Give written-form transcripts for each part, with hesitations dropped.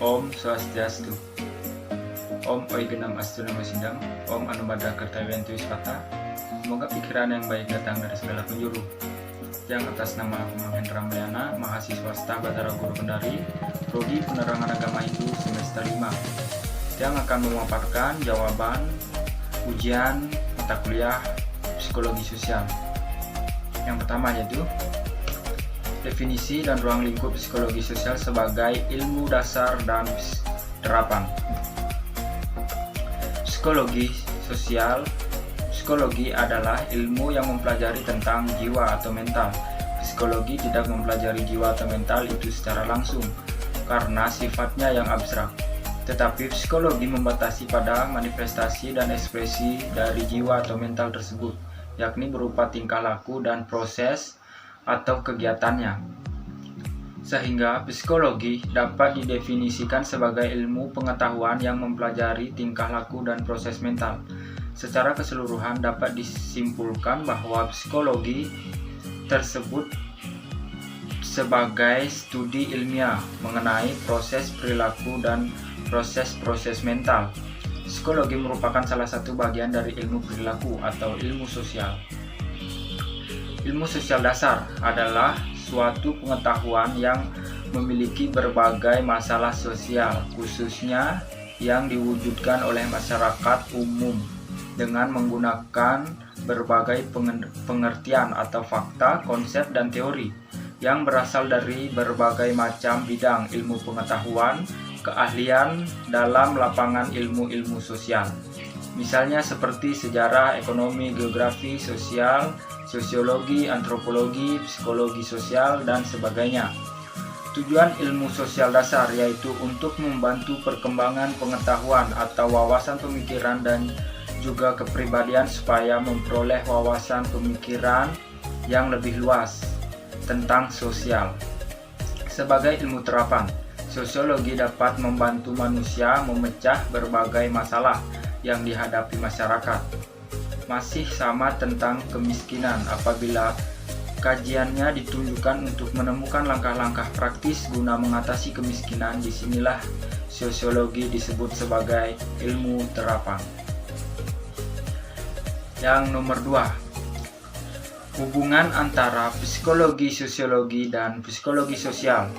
Om Swastiastu. Om Oigenam Astu Namo Sindang. Om Anumada Kertawian Wiswata. Semoga pikiran yang baik datang dari segala penjuru. Yang atas nama aku Mahendra Mulyana, mahasiswa staf Batara Guru Kendari, Prodi Penerangan Agama Hindu semester 5, yang akan memaparkan jawaban ujian mata kuliah Psikologi Sosial. Yang pertama yaitu definisi dan ruang lingkup psikologi sosial sebagai ilmu dasar dan terapan. Psikologi sosial. Psikologi adalah ilmu yang mempelajari tentang jiwa atau mental. Psikologi tidak mempelajari jiwa atau mental itu secara langsung karena sifatnya yang abstrak. Tetapi psikologi membatasi pada manifestasi dan ekspresi dari jiwa atau mental tersebut, yakni berupa tingkah laku dan proses atau kegiatannya. Sehingga psikologi dapat didefinisikan sebagai ilmu pengetahuan yang mempelajari tingkah laku dan proses mental. Secara keseluruhan dapat disimpulkan bahwa psikologi tersebut sebagai studi ilmiah mengenai proses perilaku dan proses-proses mental. Psikologi merupakan salah satu bagian dari ilmu perilaku atau ilmu sosial. Ilmu sosial dasar adalah suatu pengetahuan yang memiliki berbagai masalah sosial, khususnya yang diwujudkan oleh masyarakat umum dengan menggunakan berbagai pengertian atau fakta, konsep, dan teori yang berasal dari berbagai macam bidang ilmu pengetahuan, keahlian dalam lapangan ilmu-ilmu sosial. Misalnya seperti sejarah, ekonomi, geografi, sosial, sosiologi, antropologi, psikologi sosial, dan sebagainya. Tujuan ilmu sosial dasar yaitu untuk membantu perkembangan pengetahuan atau wawasan pemikiran dan juga kepribadian supaya memperoleh wawasan pemikiran yang lebih luas tentang sosial. Sebagai ilmu terapan, sosiologi dapat membantu manusia memecah berbagai masalah yang dihadapi masyarakat. Masih sama tentang kemiskinan apabila kajiannya ditunjukkan untuk menemukan langkah-langkah praktis guna mengatasi kemiskinan. Disinilah sosiologi disebut sebagai ilmu terapan. Yang nomor 2, hubungan antara psikologi sosiologi dan psikologi sosial.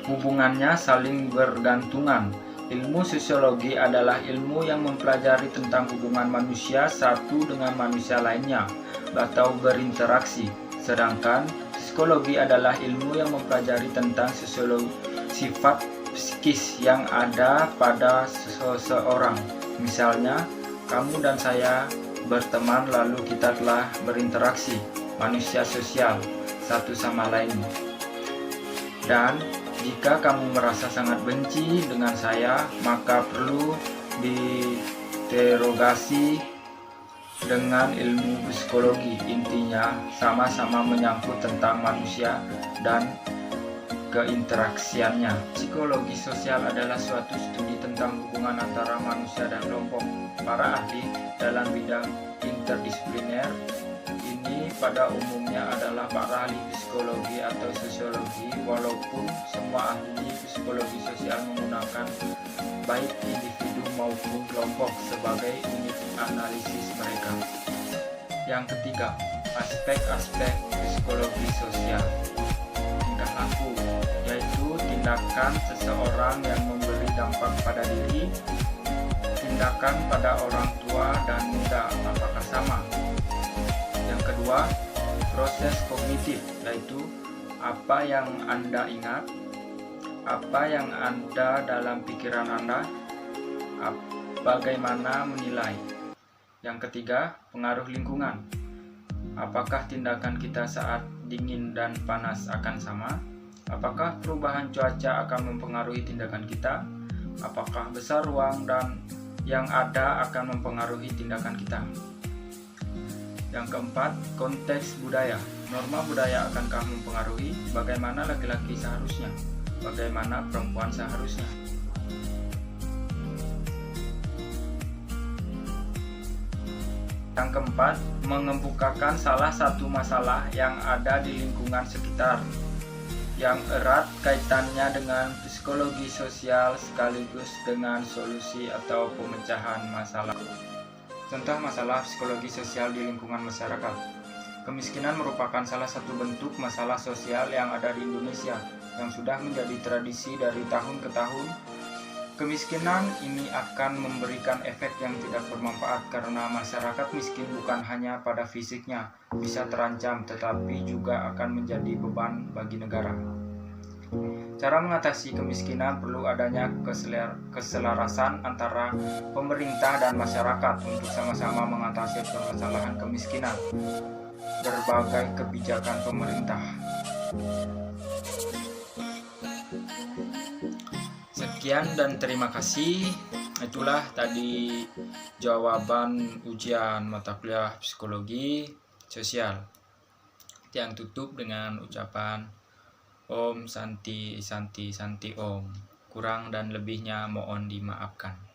Hubungannya saling bergantungan. Ilmu sosiologi adalah ilmu yang mempelajari tentang hubungan manusia satu dengan manusia lainnya atau berinteraksi. Sedangkan psikologi adalah ilmu yang mempelajari tentang sifat psikis yang ada pada seseorang. Misalnya, kamu dan saya berteman lalu kita telah berinteraksi, manusia sosial satu sama lain. Dan jika kamu merasa sangat benci dengan saya, maka perlu diinterogasi dengan ilmu psikologi. Intinya sama-sama menyangkut tentang manusia dan keinteraksiannya. Psikologi sosial adalah suatu studi tentang hubungan antara manusia dan kelompok. Para ahli dalam bidang interdisipliner ini pada umumnya adalah para ahli psikologi atau sosiologi, walaupun semua ahli psikologi sosial menggunakan baik individu maupun kelompok sebagai unit analisis mereka. Yang ketiga, aspek-aspek psikologi sosial. Tingkah laku, yaitu tindakan seseorang yang memberi dampak pada diri. Tindakan pada orang tua dan muda apakah sama? Yang kedua, proses kognitif, yaitu apa yang Anda ingat, apa yang ada dalam pikiran Anda, bagaimana menilai. Yang ketiga, pengaruh lingkungan. Apakah tindakan kita saat dingin dan panas akan sama? Apakah perubahan cuaca akan mempengaruhi tindakan kita? Apakah besar ruang dan yang ada akan mempengaruhi tindakan kita? Yang keempat, konteks budaya. Norma budaya akankah mempengaruhi bagaimana laki-laki seharusnya, bagaimana perempuan seharusnya? Yang keempat, mengemukakan salah satu masalah yang ada di lingkungan sekitar. yang erat kaitannya dengan psikologi sosial sekaligus dengan solusi atau pemecahan masalah. Contoh masalah psikologi sosial di lingkungan masyarakat. Kemiskinan merupakan salah satu bentuk masalah sosial yang ada di Indonesia yang sudah menjadi tradisi dari tahun ke tahun. Kemiskinan ini akan memberikan efek yang tidak bermanfaat karena masyarakat miskin bukan hanya pada fisiknya bisa terancam, tetapi juga akan menjadi beban bagi negara. Cara mengatasi kemiskinan perlu adanya keselarasan antara pemerintah dan masyarakat untuk sama-sama mengatasi permasalahan kemiskinan. Berbagai kebijakan pemerintah. Sekian dan terima kasih. Itulah tadi jawaban ujian mata kuliah psikologi sosial. Yang tutup dengan ucapan Om Santi Santi Santi Om. Kurang dan lebihnya mohon dimaafkan.